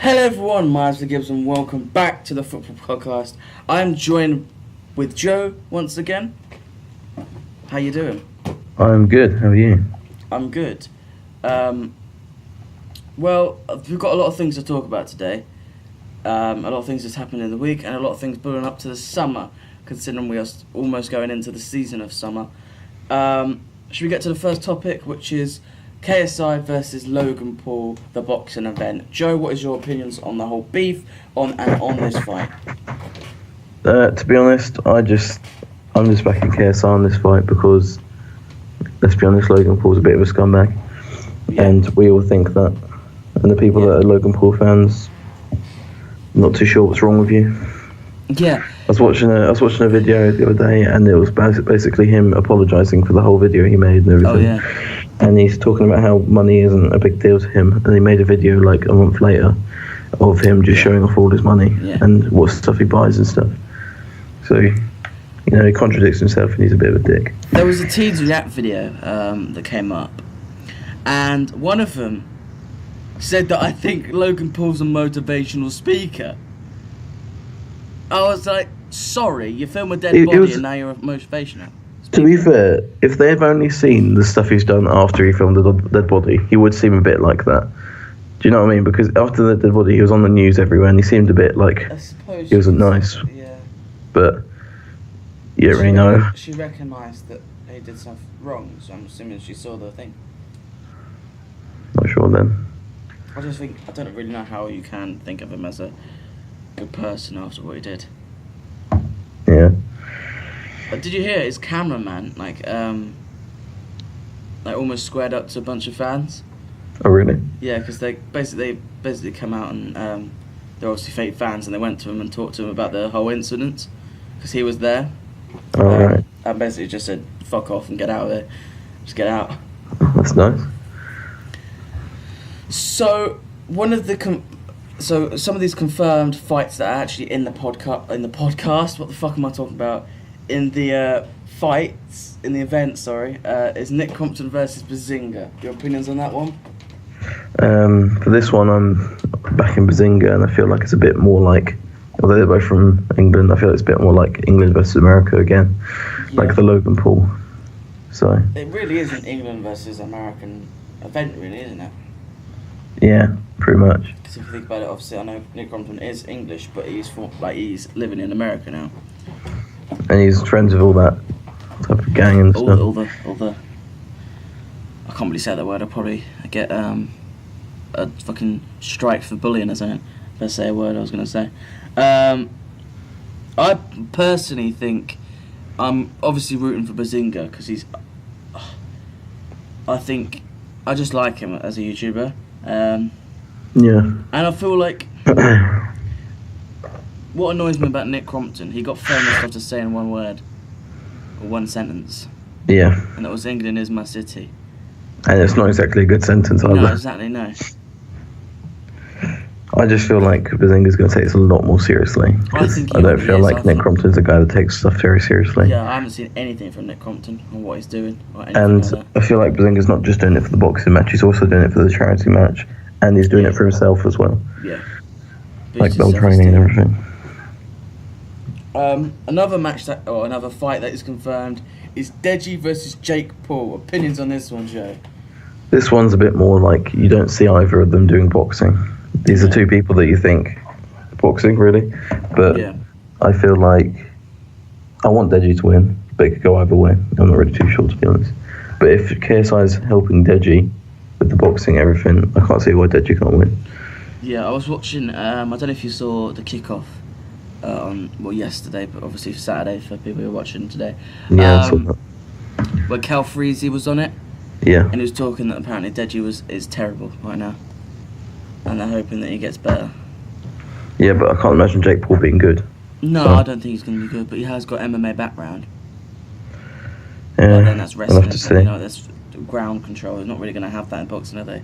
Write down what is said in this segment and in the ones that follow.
Hello everyone, my name's Gibbs and welcome back to the Football Podcast. I'm joined with Joe once again. How you doing? I'm good, how are you? I'm good. Well, we've got a lot of things to talk about today. A lot of things that's happened in the week and a lot of things building up to the summer, considering we are almost going into the season of summer. Should we get to the first topic, which is KSI versus Logan Paul, the boxing event? Joe, what is your opinions on the whole beef on this fight? To be honest, I'm just backing KSI on this fight because, let's be honest, Logan Paul's a bit of a scumbag, and we all think that. And the people that are Logan Paul fans, I'm not too sure what's wrong with you. Yeah. I was watching a video the other day, and it was basically him apologising for the whole video he made and everything. Oh yeah. And he's talking about how money isn't a big deal to him, and he made a video like a month later of him just showing off all his money and what stuff he buys and stuff. So, he contradicts himself and he's a bit of a dick. There was a Teens React video that came up, and one of them said that I think Logan Paul's a motivational speaker. I was like, sorry, you film a dead body and now you're a motivational speaker. To be fair, if they've only seen the stuff he's done after he filmed the dead body, he would seem a bit like that. Do you know what I mean? Because after the dead body, he was on the news everywhere and he seemed a bit like he wasn't nice. Yeah. But you don't really know. She recognised that he did something wrong, so I'm assuming she saw the thing. Not sure then. I don't really know how you can think of him as a good person after what he did. Yeah. But did you hear his cameraman almost squared up to a bunch of fans? Oh really? Yeah, because they basically come out and they're obviously fake fans, and they went to him and talked to him about the whole incident because he was there. Oh right. And basically just said, "Fuck off and get out of there. Just get out." That's nice. So some of these confirmed fights that are actually in the podcast. What the fuck am I talking about? In the fights, in the event, is Nick Compton versus Bazinga. Your opinions on that one? For this one, I'm backing Bazinga, and I feel like it's a bit more like, although they're both from England, I feel it's a bit more like England versus America again, like the Logan Paul. So it really is an England versus American event, really, isn't it? Yeah, pretty much. Because if you think about it, obviously, I know Nick Compton is English, but he's living in America now. And he's friends with all that type of gang and stuff. All the. I can't really say that word. I'll probably get a fucking strike for bullying or something. If I say a word I was going to say. I personally think I'm obviously rooting for Bazinga because he's. I just like him as a YouTuber. Yeah. And I feel like. What annoys me about Nick Compton, he got famous stuff to say in one word, or one sentence. Yeah. And that was England is my city. And it's not exactly a good sentence either. No, exactly, no. I just feel like Bazinga's going to take this a lot more seriously. I don't feel like Nick Compton's a guy that takes stuff very seriously. Yeah, I haven't seen anything from Nick Compton on what he's doing. And like I feel like Bazinga's not just doing it for the boxing match, he's also doing it for the charity match. And he's doing it for himself as well. Yeah. Like bell training and everything. Another fight that is confirmed is Deji versus Jake Paul. Opinions on this one, Joe? This one's a bit more like you don't see either of them doing boxing. These are two people that you think boxing, really. But I feel like I want Deji to win, but it could go either way. I'm not really too sure, to be honest. But if KSI is helping Deji with the boxing and everything, I can't see why Deji can't win. Yeah, I was watching, I don't know if you saw the kickoff yesterday, but obviously for Saturday for people who are watching today. Yeah, I saw that. Where Cal Freezy was on it. Yeah. And he was talking that apparently Deji is terrible right now. And they're hoping that he gets better. Yeah, but I can't imagine Jake Paul being good. No, so. I don't think he's going to be good, but he has got MMA background. Yeah, but then that's wrestling, I'll have to see. That's ground control. He's not really going to have that in boxing, are they?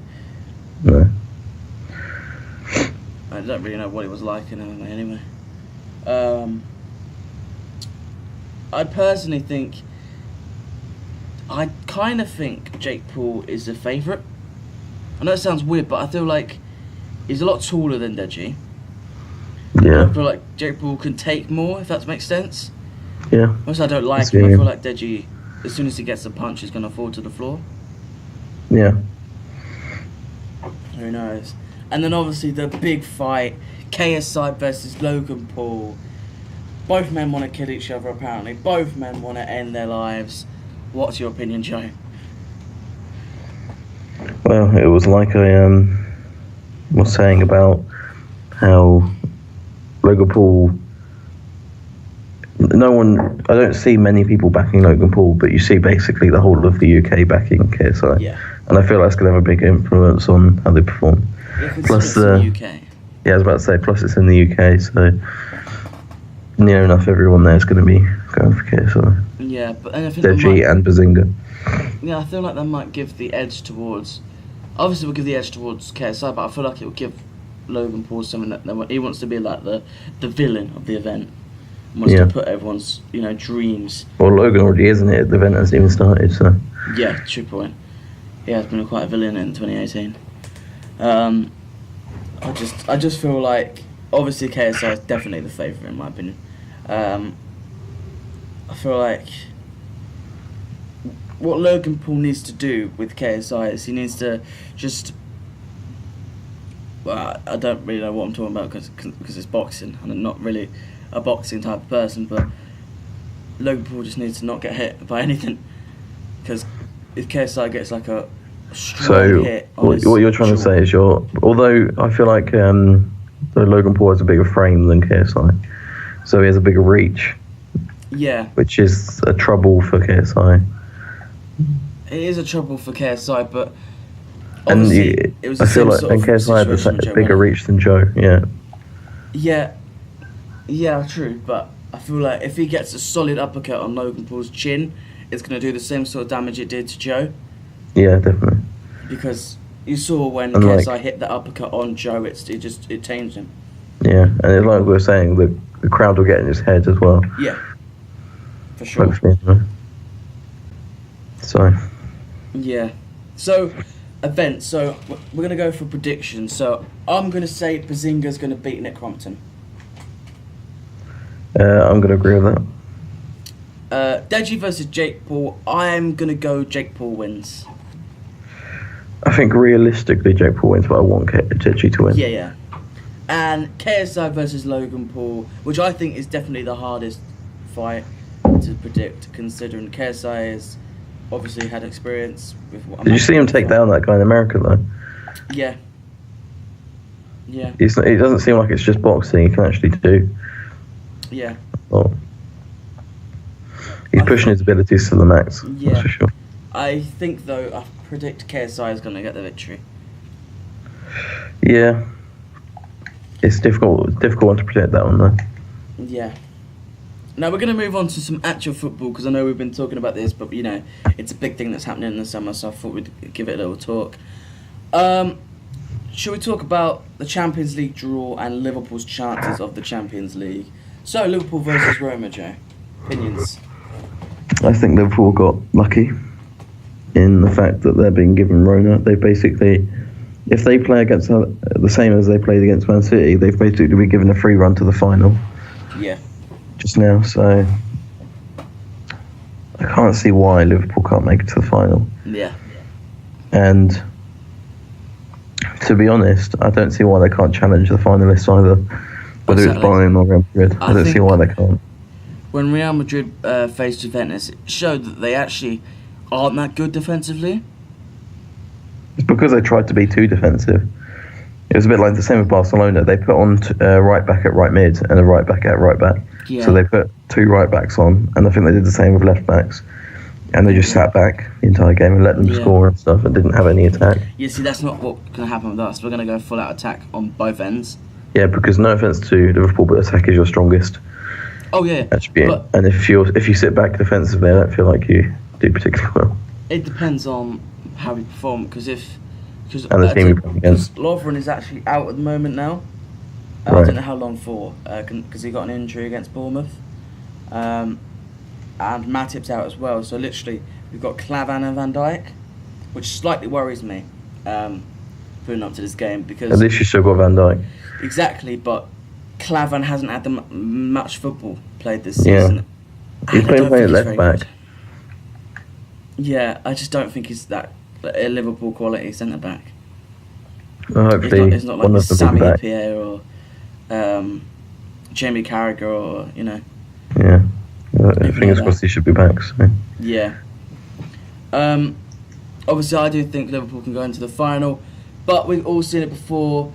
No. I don't really know what he was like in MMA anyway. I personally think I kind of think Jake Paul is the favourite. I know it sounds weird, but I feel like He's a lot taller than Deji. Yeah. I feel like Jake Paul can take more, if that makes sense. Yeah. Most I don't like him. I feel like Deji, as soon as he gets a punch, he's going to fall to the floor. Yeah. Who knows? And then obviously the big fight, KSI versus Logan Paul. Both men want to kill each other, apparently. Both men want to end their lives. What's your opinion, Joe? Well, it was like I was saying about how Logan Paul. I don't see many people backing Logan Paul, but you see basically the whole of the UK backing KSI. Yeah. And I feel that's going to have a big influence on how they perform. Yeah, plus, it's in the UK. Yeah, I was about to say, plus it's in the UK, so near enough everyone there is going to be going for KSI. Yeah, but and I think Deji and Bazinga. Yeah, I feel like that might give the edge towards. Obviously, we'll give the edge towards KSI, but I feel like it will give Logan Paul something that he wants to be like the villain of the event. Wants to put everyone's dreams. Well, Logan already isn't it? The event hasn't even started, so. Yeah, true point. He has been quite a villain in 2018. I just feel like obviously KSI is definitely the favourite in my opinion. I feel like what Logan Paul needs to do with KSI is he needs to just. Well, I don't really know what I'm talking about because it's boxing and I'm not really a boxing type of person, but Logan Paul just needs to not get hit by anything because if KSI gets like a strong hit on what you're trying to say is although I feel like Logan Paul has a bigger frame than KSI, so he has a bigger reach. Yeah. Which is a trouble for KSI. It is a trouble for KSI, but obviously it was I feel like KSI had a bigger reach than Joe. Yeah. Yeah, true, but I feel like if he gets a solid uppercut on Logan Paul's chin, it's going to do the same sort of damage it did to Joe. Yeah, definitely. Because you saw when KSI hit the uppercut on Joe, it changed him. Yeah, and like we were saying, the crowd will get in his head as well. Yeah, for sure. So. Yeah. So, events. So, we're going to go for predictions. So, I'm going to say Bazinga's going to beat Nick Crompton. I'm going to agree with that. Deji versus Jake Paul. I'm going to go Jake Paul wins. I think realistically Jake Paul wins, but I want Deji to win. Yeah. And KSI versus Logan Paul, which I think is definitely the hardest fight to predict, considering KSI has obviously had experience with what. Did you see him take down that guy in America though? Yeah. It doesn't seem like it's just boxing. He can actually do. Yeah. Well, he's pushing his abilities to the max. Yeah. That's for sure. I think though, I predict KSI is going to get the victory. Yeah. It's difficult one to predict that one though. Yeah. Now we're going to move on to some actual football because I know we've been talking about this, but it's a big thing that's happening in the summer, so I thought we'd give it a little talk. Shall we talk about the Champions League draw and Liverpool's chances of the Champions League? So, Liverpool versus Roma, Joe. Opinions? I think Liverpool got lucky in the fact that they're being given Roma. They basically, if they play against the same as they played against Man City, they've basically been given a free run to the final. Yeah. Just now, so I can't see why Liverpool can't make it to the final. Yeah. And to be honest, I don't see why they can't challenge the finalists either. Whether it's Bayern or Real Madrid, I don't see why they can't. When Real Madrid faced Juventus, it showed that they actually aren't that good defensively. It's because they tried to be too defensive. It was a bit like the same with Barcelona. They put on right back at right mid and a right back at right back. Yeah. So they put two right backs on, and I think they did the same with left backs. And they just sat back the entire game and let them score and stuff and didn't have any attack. Yeah, see, that's not what's going to happen with us. We're going to go full out attack on both ends. Yeah, because no offence to Liverpool, but attack is your strongest attribute. And if you sit back defensively, I don't feel like you do particularly well. It depends on how we perform, because the team you're playing against. Lovren is actually out at the moment now. Right. I don't know how long for, because he got an injury against Bournemouth. And Matip's out as well. So literally, we've got Klavan and Van Dijk, which slightly worries me. putting up to this game because at least you still got Van Dijk. Exactly, but Klavan hasn't had much football played this season. Yeah, he's been playing left back. Good. Yeah, I just don't think he's that a Liverpool quality centre back. Well, hopefully, he's not like Sammy Pierre or Jamie Carragher or Yeah, fingers crossed he should be back. So. Yeah. Obviously, I do think Liverpool can go into the final, but we've all seen it before.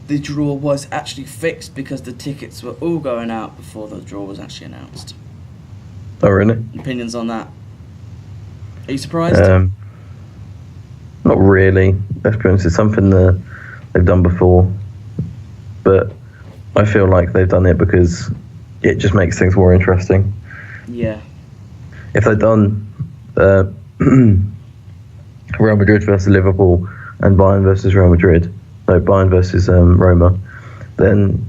The draw was actually fixed because the tickets were all going out before the draw was actually announced. Oh, really? Opinions on that? Are you surprised? Not really. Let's be honest, it's something that they've done before, but I feel like they've done it because it just makes things more interesting. Yeah. If they'd done Real Madrid versus Liverpool and Bayern versus Bayern versus Roma, then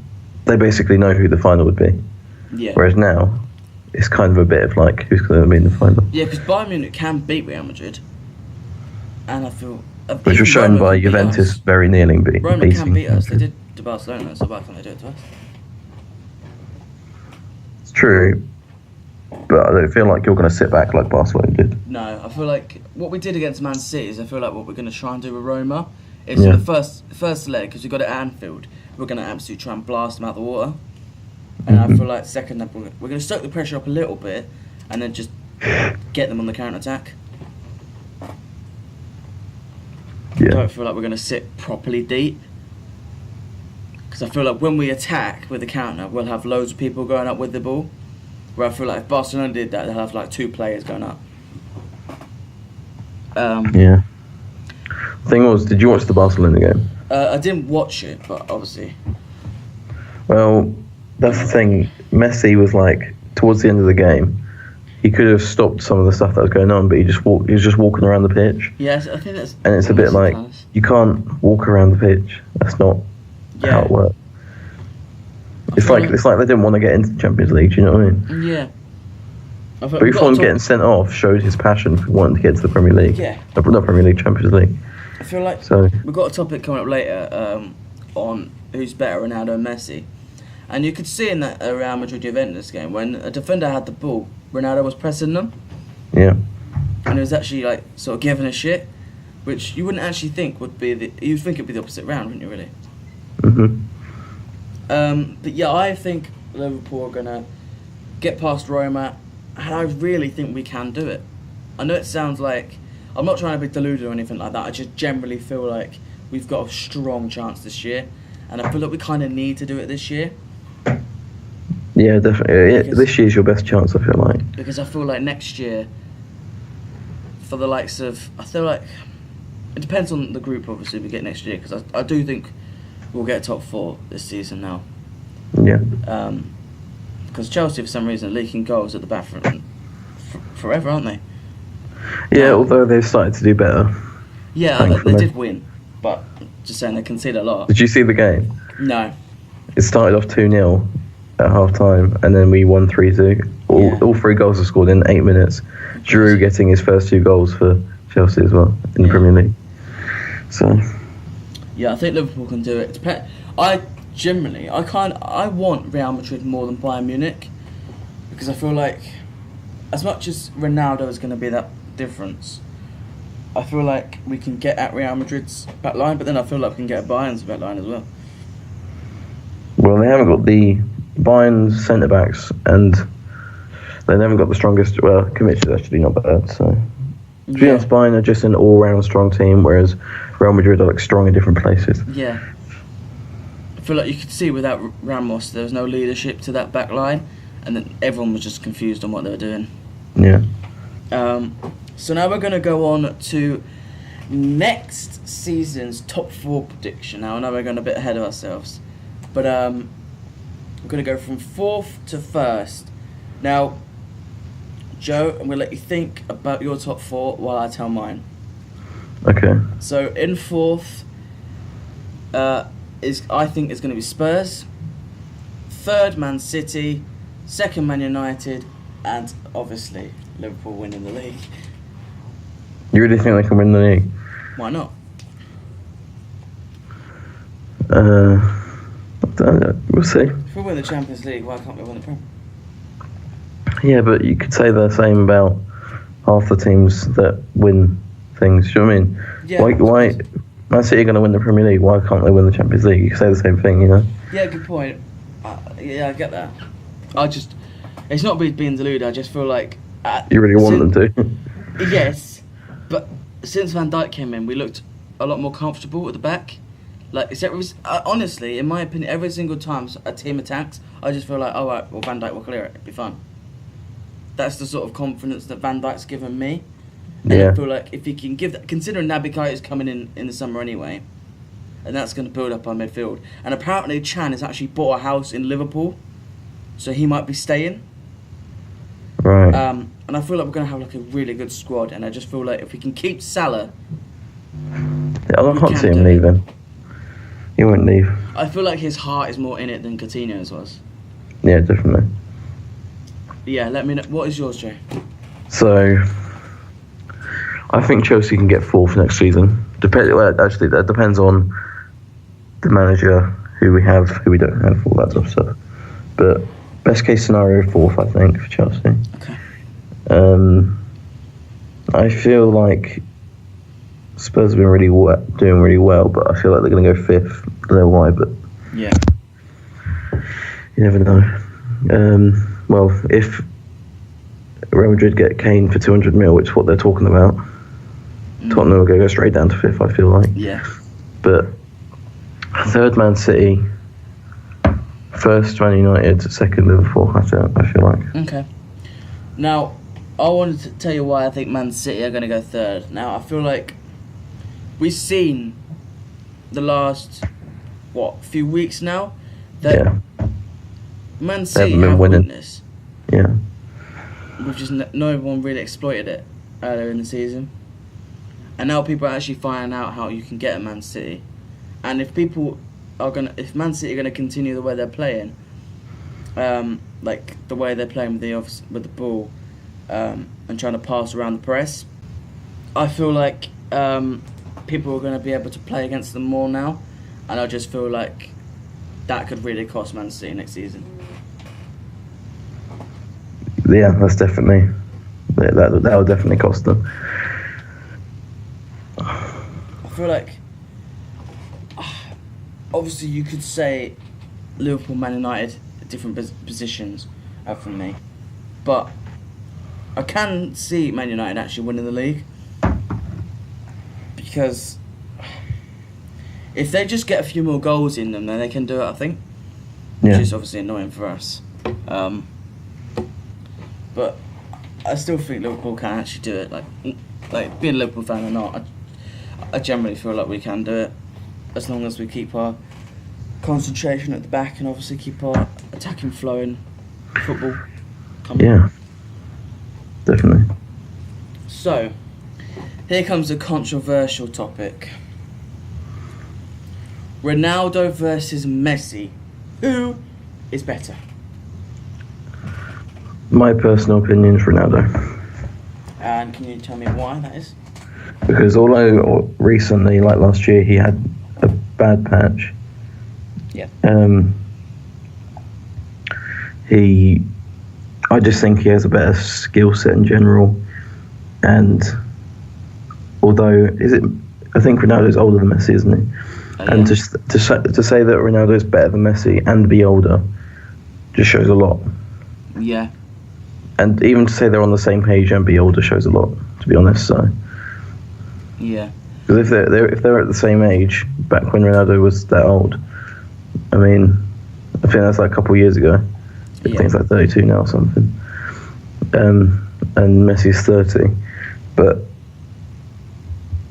they basically know who the final would be. Yeah. Whereas now, it's kind of a bit of like, who's going to be in the final? Yeah, because Bayern Munich can beat Real Madrid. And I feel... Which was shown by Juventus very nearly beating. Roma can beat us. They did to Barcelona, so why can't they do it to us? It's true. But I don't feel like you're going to sit back like Barcelona did. No, I feel like what we did against Man City is I feel like what we're going to try and do with Roma is in the first leg, because we got it at Anfield, we're going to absolutely try and blast them out the water. And I feel like second leg, we're going to stoke the pressure up a little bit and then just get them on the counter-attack. I don't feel like we're going to sit properly deep. Because I feel like when we attack with the counter, we'll have loads of people going up with the ball. Where I feel like if Barcelona did that, they'll have like 2 players going up. Yeah. The thing was, did you watch the Barcelona game? I didn't watch it, but obviously. Well, that's the thing. Messi was like, towards the end of the game, he could have stopped some of the stuff that was going on, but he was just walking around the pitch. Yes, I think that's... And it's a bit like, you can't walk around the pitch. That's not how it works. It's like they didn't want to get into the Champions League, do you know what I mean? Yeah. Buffon getting sent off showed his passion for wanting to get to the Premier League. Yeah. Not Premier League, Champions League. I feel like we've got a topic coming up later on who's better, Ronaldo and Messi. And you could see in that Real Madrid Juventus game, when a defender had the ball, Ronaldo was pressing them. Yeah. And it was actually like sort of giving a shit, which you wouldn't actually think would be you'd think it'd be the opposite round, wouldn't you, really? But yeah, I think Liverpool are gonna get past Roma, and I really think we can do it. I know it sounds like I'm not trying to be deluded or anything like that. I just generally feel like we've got a strong chance this year, and I feel like we kind of need to do it this year. Yeah, definitely. Yeah, this year's your best chance, I feel like. Because I feel like next year, for the likes of, I feel like it depends on the group obviously we get next year. Because I do think we'll get a top 4 this season now. Yeah. Because Chelsea for some reason are leaking goals at the back forever, aren't they? Yeah, although they've started to do better. Yeah, they did win, but just saying they concede a lot. Did you see the game? No. It started off 2-0 at half time, and then we won 3-2. All 3 goals were scored in 8 minutes. Giroud getting his first 2 goals for Chelsea as well in the Premier League. So. Yeah, I think Liverpool can do it. I want Real Madrid more than Bayern Munich, because I feel like as much as Ronaldo is going to be that difference, I feel like we can get at Real Madrid's back line, but then I feel like we can get at Bayern's back line as well. Well, they haven't got the Bayern centre backs, and they haven't got the strongest. Well, Kimmich is actually not bad. So, to be honest, Bayern are just an all-round strong team, whereas Real Madrid are like strong in different places. Yeah, I feel like you could see without Ramos, there was no leadership to that back line, and then everyone was just confused on what they were doing. Yeah. So now we're going to go on to next season's top 4 prediction. Now I know we're going a bit ahead of ourselves, but we're going to go from 4th to 1st. Now, Joe, I'm going to let you think about your top 4 while I tell mine. Okay. So in 4th, I think it's going to be Spurs. 3rd, Man City. 2nd, Man United, and obviously Liverpool winning the league. You really think they can win the league? Why not? We'll see. If we win the Champions League, why can't we win the Premier? Yeah, but you could say the same about half the teams that win things. Do you know what I mean? Yeah. Why Man City are going to win the Premier League? Why can't they win the Champions League? You could say the same thing, you know? Yeah, good point. Yeah, I get that. It's not being deluded. I just feel like you really want them to. Yes, but since Van Dijk came in, we looked a lot more comfortable at the back. Like, honestly, in my opinion, every single time a team attacks, I just feel like, oh, right, well, Van Dijk will clear it. It'll be fine. That's the sort of confidence that Van Dijk's given me. And I feel like if he can give that, considering Naby Keita is coming in the summer anyway, and that's going to build up our midfield. And apparently Chan has actually bought a house in Liverpool, so he might be staying. Right. And I feel like we're going to have like a really good squad, and I just feel like if we can keep Salah... Yeah, I can't see him leaving. He won't leave. I feel like his heart is more in it than Coutinho's was. Yeah, definitely. Yeah, let me know. What is yours, Jay? So, I think Chelsea can get fourth next season. Actually, that depends on the manager, who we have, who we don't have, all that sort of stuff. But best case scenario, fourth, I think, for Chelsea. Okay. I feel like Spurs have been doing really well, but I feel like they're going to go fifth. I don't know why, but yeah, you never know. Well, if Real Madrid get Kane for 200 mil, which is what they're talking about, Tottenham will go straight down to fifth, I feel like. Yeah. But third, Man City. First, Man United. Second, Liverpool. I feel like. Okay. Now, I wanted to tell you why I think Man City are going to go third. Now, I feel like we've seen the last, few weeks now that Man City have won this. Yeah. We've just no one really exploited it earlier in the season. And now people are actually finding out how you can get at Man City. And if Man City are gonna continue the way they're playing, like the way they're playing with the ball, and trying to pass around the press, I feel like people are gonna be able to play against them more now, and I just feel like that could really cost Man City next season. Yeah, that's definitely that will definitely cost them. I feel like obviously you could say Liverpool, Man United, different positions from me, but I can see Man United actually winning the league, because if they just get a few more goals in them, then they can do it, I think. Which is obviously annoying for us. But I still think Liverpool can actually do it. Like being a Liverpool fan or not, I generally feel like we can do it, as long as we keep our concentration at the back and obviously keep our attacking flowing football coming. Yeah, definitely. So, here comes a controversial topic. Ronaldo versus Messi. Who is better? My personal opinion is Ronaldo. And can you tell me why that is? Because although recently, like last year, he had a bad patch. Yeah. I just think he has a better skill set in general. And although I think Ronaldo's older than Messi, isn't he? And to say that Ronaldo is better than Messi and be older just shows a lot. Yeah. And even to say they're on the same page and be older shows a lot, to be honest. So. Yeah. Because if they're at the same age back when Ronaldo was that old, I mean, I think that's like a couple of years ago. I think it's like 32 now or something. And Messi's 30, but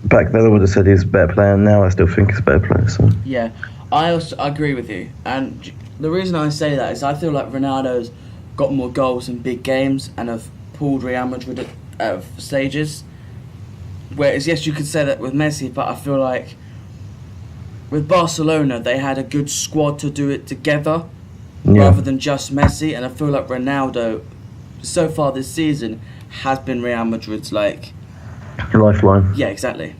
back then I would have said he's a better player, and now I still think he's a better player. So. Yeah, I also agree with you, and the reason I say that is I feel like Ronaldo's got more goals in big games and have pulled Real Madrid out of stages. Whereas, yes, you could say that with Messi, but I feel like with Barcelona, they had a good squad to do it together rather than just Messi. And I feel like Ronaldo, so far this season, has been Real Madrid's, like... lifeline. Yeah, exactly.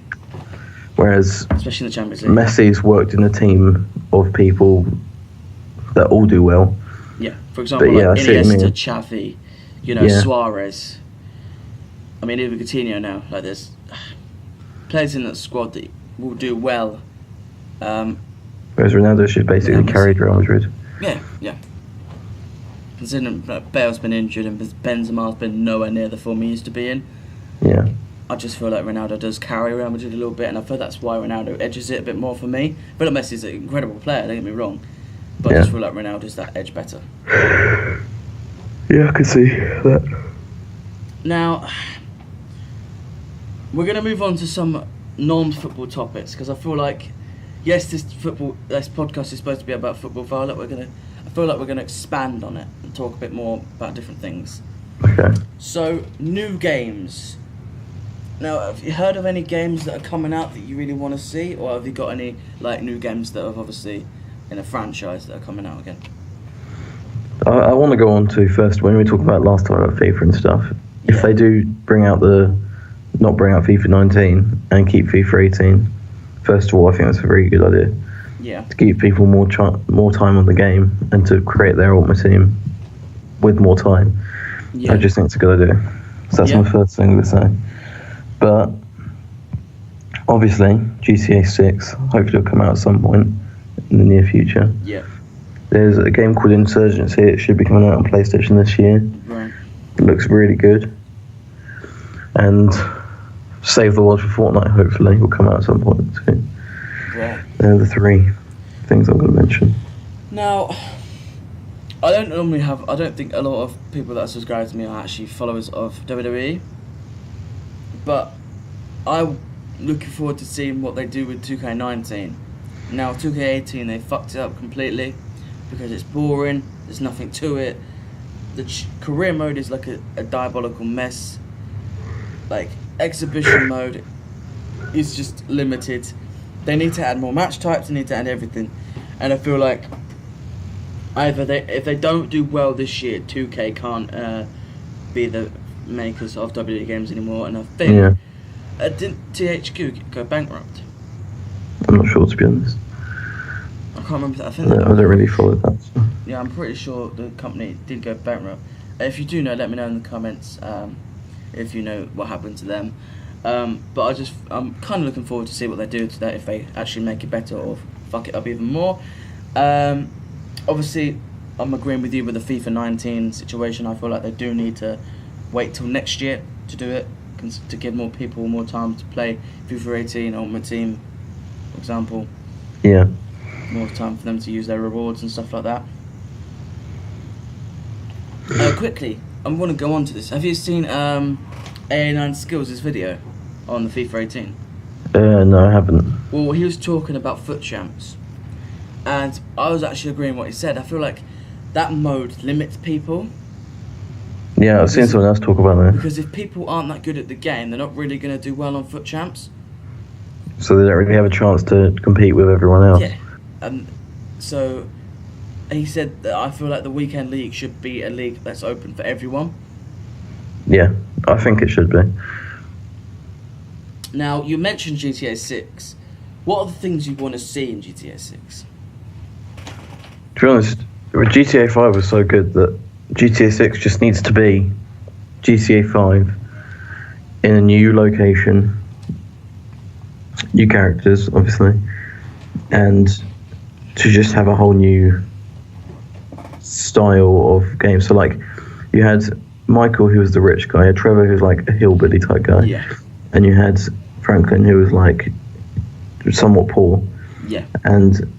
Whereas especially in the Champions League. Messi's worked in a team of people that all do well. Yeah, for example, like Iniesta, Xavi, Suarez. I mean, even Coutinho now. Like, there's players in that squad that will do well. Whereas Ronaldo should basically carried Real Madrid. Yeah. Considering Bale's been injured and Benzema's been nowhere near the form he used to be in. Yeah. I just feel like Ronaldo does carry Real Madrid a little bit, and I feel that's why Ronaldo edges it a bit more for me. I feel like Messi's an incredible player, don't get me wrong, but I just feel like Ronaldo's that edge better. Yeah, I can see that. Now, we're going to move on to some non-football topics, because I feel like, yes, this podcast is supposed to be about football, but I feel like we're going to expand on it and talk a bit more about different things. Okay. So, new games. Now, have you heard of any games that are coming out that you really want to see, or have you got any new games that are obviously in a franchise that are coming out again? I want to go on to first when we talk about last time about FIFA and stuff. Yeah. If they do not bring out FIFA 19 and keep FIFA 18, first of all, I think that's a very good idea. Yeah. To give people more time on the game and to create their ultimate team with more time. Yeah. I just think it's a good idea. So that's my first thing to say. But obviously, GTA 6 hopefully will come out at some point in the near future. Yeah. There's a game called Insurgency. It should be coming out on PlayStation this year. Right. It looks really good. And Save the World for Fortnite hopefully will come out at some point too. Right. They're the three things I'm going to mention. Now, I don't think a lot of people that subscribe to me are actually followers of WWE. But I'm looking forward to seeing what they do with 2K19. Now, 2K18, they fucked it up completely because it's boring, there's nothing to it. The career mode is like a diabolical mess. Like, exhibition mode is just limited. They need to add more match types, they need to add everything. And I feel like if they don't do well this year, 2K can't be the makers of WWE games anymore, and I think didn't THQ go bankrupt? I'm not sure, to be honest. I can't remember that. I don't really follow that. So. Yeah, I'm pretty sure the company did go bankrupt. If you do know, let me know in the comments if you know what happened to them. But I'm kind of looking forward to see what they do to that, if they actually make it better or fuck it up even more. Obviously, I'm agreeing with you with the FIFA 19 situation. I feel like they do need to wait till next year to do it, to give more people more time to play FIFA 18 Ultimate Team, for example. Yeah. More time for them to use their rewards and stuff like that. Quickly, I'm going to go on to this. Have you seen AA9 Skills' video on the FIFA 18? No, I haven't. Well, he was talking about foot champs, and I was actually agreeing with what he said. I feel like that mode limits people. Yeah, I've seen someone else talk about that. Because if people aren't that good at the game, they're not really going to do well on foot champs. So they don't really have a chance to compete with everyone else. Yeah. So he said that I feel like the weekend league should be a league that's open for everyone. Yeah, I think it should be. Now, you mentioned GTA 6. What are the things you want to see in GTA 6? To be honest, GTA 5 was so good that GTA 6 just needs to be GTA 5 in a new location, new characters, obviously, and to just have a whole new style of game. So, like, you had Michael, who was the rich guy, you had Trevor, who was like a hillbilly type guy, and you had Franklin, who was like somewhat poor. Yeah. And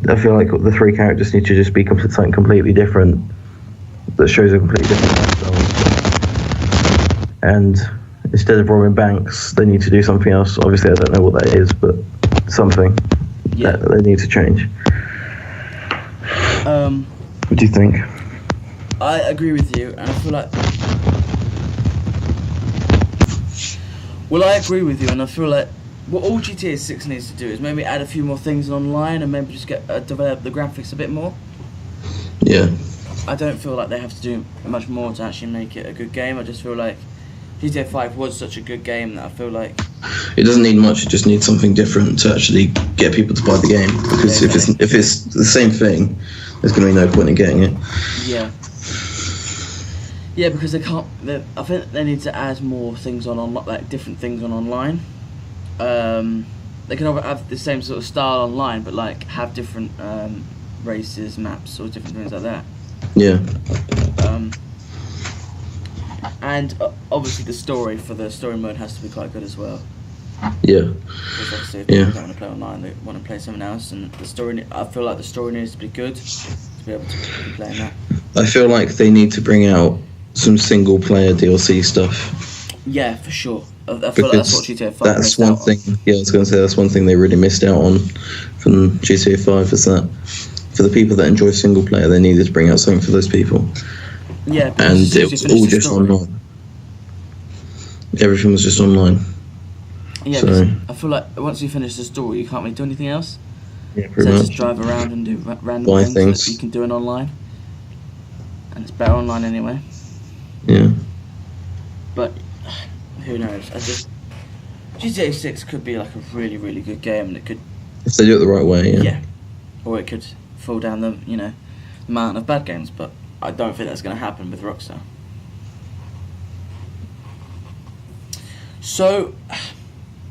I feel like the three characters need to just be something completely different that shows a completely different lifestyle. And instead of robbing banks, they need to do something else. Obviously, I don't know what that is, but something that they need to change. What do you think? I agree with you, and I feel like... Well, I agree with you, and I feel like what all GTA 6 needs to do is maybe add a few more things online and maybe just develop the graphics a bit more. Yeah. I don't feel like they have to do much more to actually make it a good game. I just feel like GTA 5 was such a good game that I feel like It doesn't need much. It just needs something different to actually get people to buy the game. Because if it's the same thing, there's going to be no point in getting it. Yeah. Yeah, because they can't. I think they need to add more things on like different things on online. They can have the same sort of style online, but like have different races, maps, or different things like that. Yeah. And obviously the story mode has to be quite good as well. Yeah. Because obviously if people don't want to play online, they want to play something else, and I feel like the story needs to be good to be able to be playing that. I feel like they need to bring out some single player DLC stuff. Yeah, for sure. I feel like that's what GTA 5 that's one thing. Yeah, I was going to say that's one thing they really missed out on from GTA 5 is that for the people that enjoy single player, they needed to bring out something for those people. Yeah, and it was all just online. Everything was just online. Yeah, so I feel like once you finish the story, you can't really do anything else. Yeah, pretty much. Just drive around and do random things that you can do it online, and it's better online anyway. Yeah. But who knows? GTA 6 could be like a really, really good game, and it could. If they do it the right way, yeah. Yeah. Or it could fall down the amount of bad games, but I don't think that's going to happen with Rockstar. So,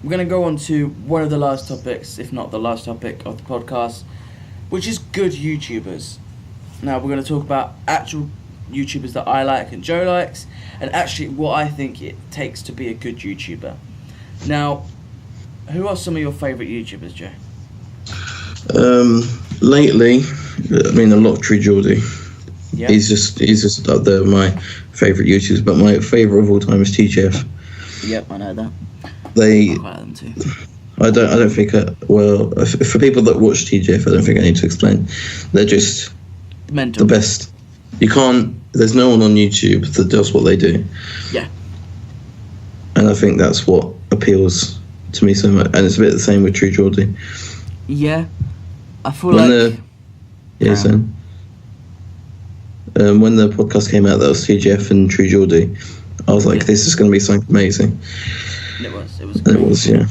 we're going to go on to one of the last topics, if not the last topic of the podcast, which is good YouTubers. Now, we're going to talk about actual YouTubers that I like and Joe likes, and actually what I think it takes to be a good YouTuber. Now, who are some of your favourite YouTubers, Joe? Lately, I mean, a lot of Tree Geordie. Yeah. He's just up there, my favourite YouTubers, but my favourite of all time is TGF. Yep, I know that. I quite like them too. I don't think for people that watch TGF, I don't think I need to explain. They're just mental. The best. There's no one on YouTube that does what they do. Yeah. And I think that's what appeals to me so much, and it's a bit the same with Tree Geordie. Yeah, I feel when like when the podcast came out, that was TGF and Tree Geordie. I was like, this is going to be something amazing. It was. Great. It was, yeah.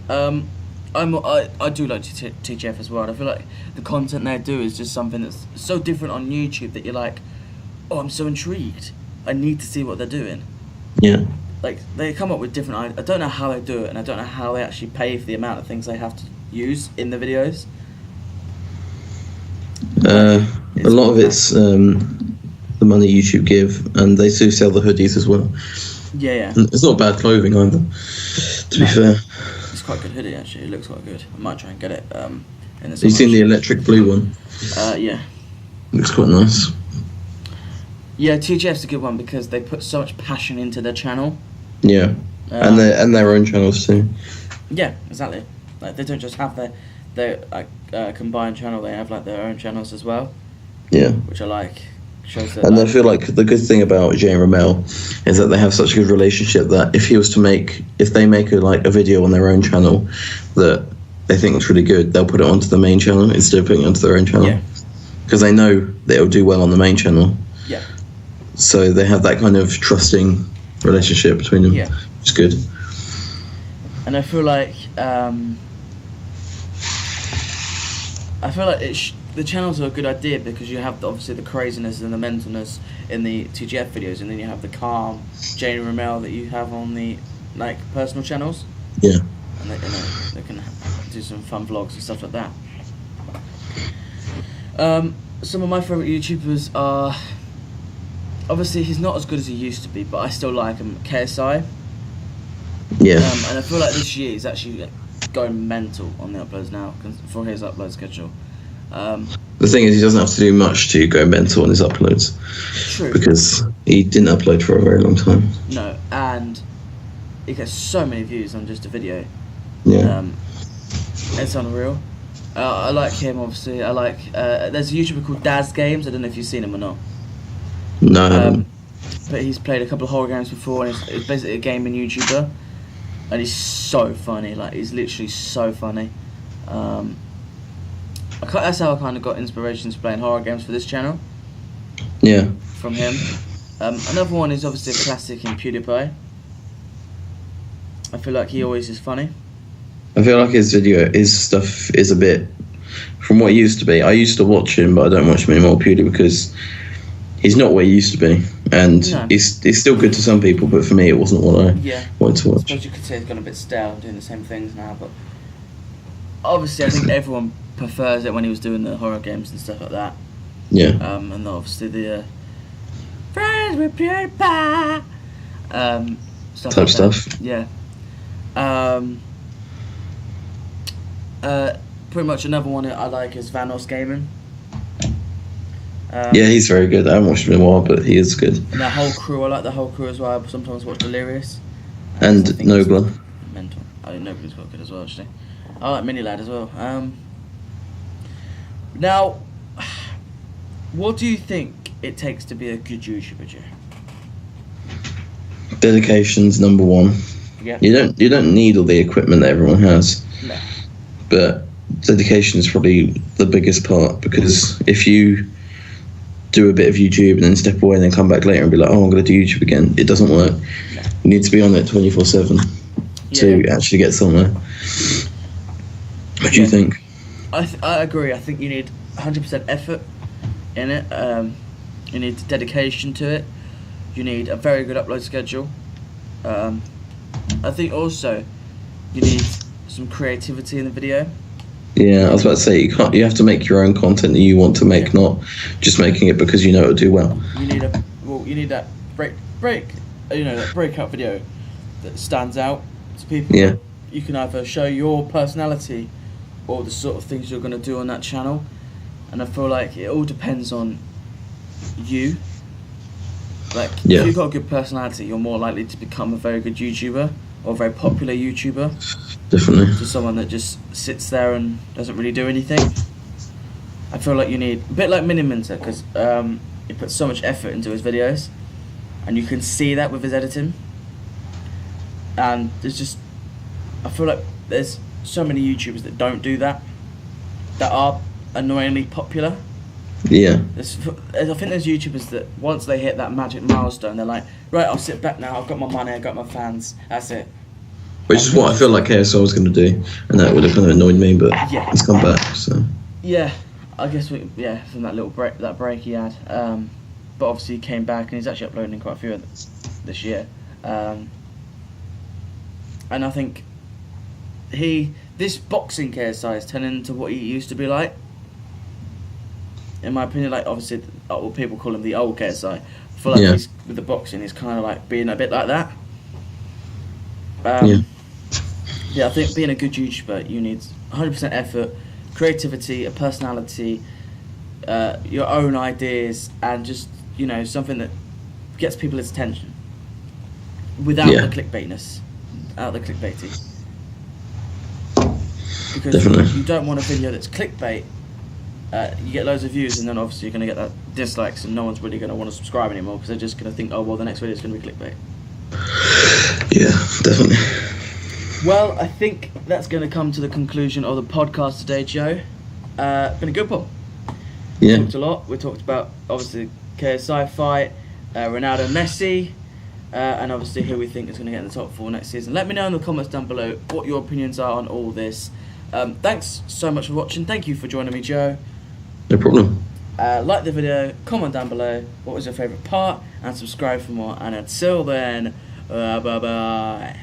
I do like TGF as well. And I feel like the content they do is just something that's so different on YouTube that you're like, oh, I'm so intrigued. I need to see what they're doing. Yeah. Like they come up with different ideas. I don't know how they do it, and I don't know how they actually pay for the amount of things they have to use in the videos. A lot of it's the money YouTube give, and they do sell the hoodies as well. Yeah. And it's not bad clothing either, to be fair. It's quite a good hoodie actually. It looks quite good. I might try and get it. In the Have you seen the electric blue one? Yeah. Looks quite nice. Yeah, TGF's a good one because they put so much passion into their channel. Yeah, and their own channels too. Yeah, exactly. Like they don't just have their combined channel; they have like their own channels as well. Yeah, which I like. Shows that. And I feel like the good thing about Jay and Ramel is that they have such a good relationship that if they make a video on their own channel that they think is really good, they'll put it onto the main channel instead of putting it onto their own channel. Yeah. Because they know that it'll do well on the main channel. Yeah. So they have that kind of trusting relationship between them. Yeah. It's good. And I feel like the channels are a good idea because you have obviously the craziness and the mentalness in the TGF videos, and then you have the calm Jane and Ramel that you have on the personal channels. Yeah. And they can do some fun vlogs and stuff like that. Some of my favourite YouTubers are, obviously he's not as good as he used to be, but I still like him, KSI. Yeah. And I feel like this year he's actually going mental on the uploads now for his upload schedule. The thing is, he doesn't have to do much to go mental on his uploads. True. Because he didn't upload for a very long time. No, and he gets so many views on just a video. Yeah. It's unreal. I like him, obviously. I like... there's a YouTuber called Daz Games. I don't know if you've seen him or not. No, I haven't. But he's played a couple of horror games before, and he's basically a gaming YouTuber. And he's so funny. Like, he's literally so funny. That's how I kind of got inspiration to playing horror games for this channel. Yeah. From him. Another one is obviously a classic in PewDiePie. I feel like he always is funny. I feel like his stuff is a bit from what it used to be. I used to watch him, but I don't watch him anymore purely because he's not what he used to be, and he's still good to some people, but for me, it wasn't what I wanted to watch. I suppose you could say he's gone a bit stale, doing the same things now, but obviously, I think everyone prefers it when he was doing the horror games and stuff like that. Yeah. And obviously the friends with PewDiePie stuff. Yeah. Pretty much another one that I like is Vanos Gaming. Yeah, he's very good. I haven't watched him in a while, but he is good. And the whole crew, I like the whole crew as well. I sometimes watch Delirious. And Nobler. Mental. I think Nobler's quite good as well, actually. I like Mini Lad as well. Now, what do you think it takes to be a good YouTuber, Joe? Dedication's number one. Yeah. You don't need all the equipment that everyone has. No. But dedication is probably the biggest part, because if you do a bit of YouTube and then step away and then come back later and be like, oh, I'm going to do YouTube again, it doesn't work. No. You need to be on it 24/7 to actually get somewhere. What do you think? I agree. I think you need 100% effort in it. You need dedication to it. You need a very good upload schedule. I think also you need some creativity in the video. Yeah, I was about to say you have to make your own content that you want to make, not just making it because you know it'll do well. You need that that breakout video that stands out to people. Yeah. You can either show your personality or the sort of things you're going to do on that channel, and I feel like it all depends on you. Like, if you've got a good personality, you're more likely to become a very good YouTuber or a very popular YouTuber. Definitely. To someone that just sits there and doesn't really do anything. I feel like you need a bit like Miniminter, because he puts so much effort into his videos, and you can see that with his editing. And I feel like there's so many YouTubers that don't do that, that are annoyingly popular. Yeah. I think there's YouTubers that once they hit that magic milestone, they're like, right, I'll sit back now, I've got my money, I've got my fans, that's it. Which is what I feel like KSI was going to do, and that would have kind of annoyed me, but he's come back, so. Yeah, I guess from that little break he had. But obviously he came back, and he's actually uploading quite a few this year. And I think this boxing KSI is turning into what he used to be like. In my opinion, like, obviously, what people call him the old KSI. I feel like with the boxing, he's kind of like being a bit like that. I think being a good YouTuber, you need 100% effort, creativity, a personality, your own ideas, and just, something that gets people's attention without the clickbaitness, Because you don't want a video that's clickbait. You get loads of views, and then obviously you're going to get that dislikes, and no one's really going to want to subscribe anymore because they're just going to think, oh, well, the next video is going to be clickbait. Yeah, definitely. Well, I think that's going to come to the conclusion of the podcast today, Joe. Been a good one. Yeah. We talked a lot. We talked about, obviously, KSI fight, Ronaldo, Messi, and obviously who we think is going to get in the top 4 next season. Let me know in the comments down below what your opinions are on all this. Thanks so much for watching. Thank you for joining me, Joe. No problem. Like the video, comment down below what was your favourite part, and subscribe for more. And until then, bye-bye.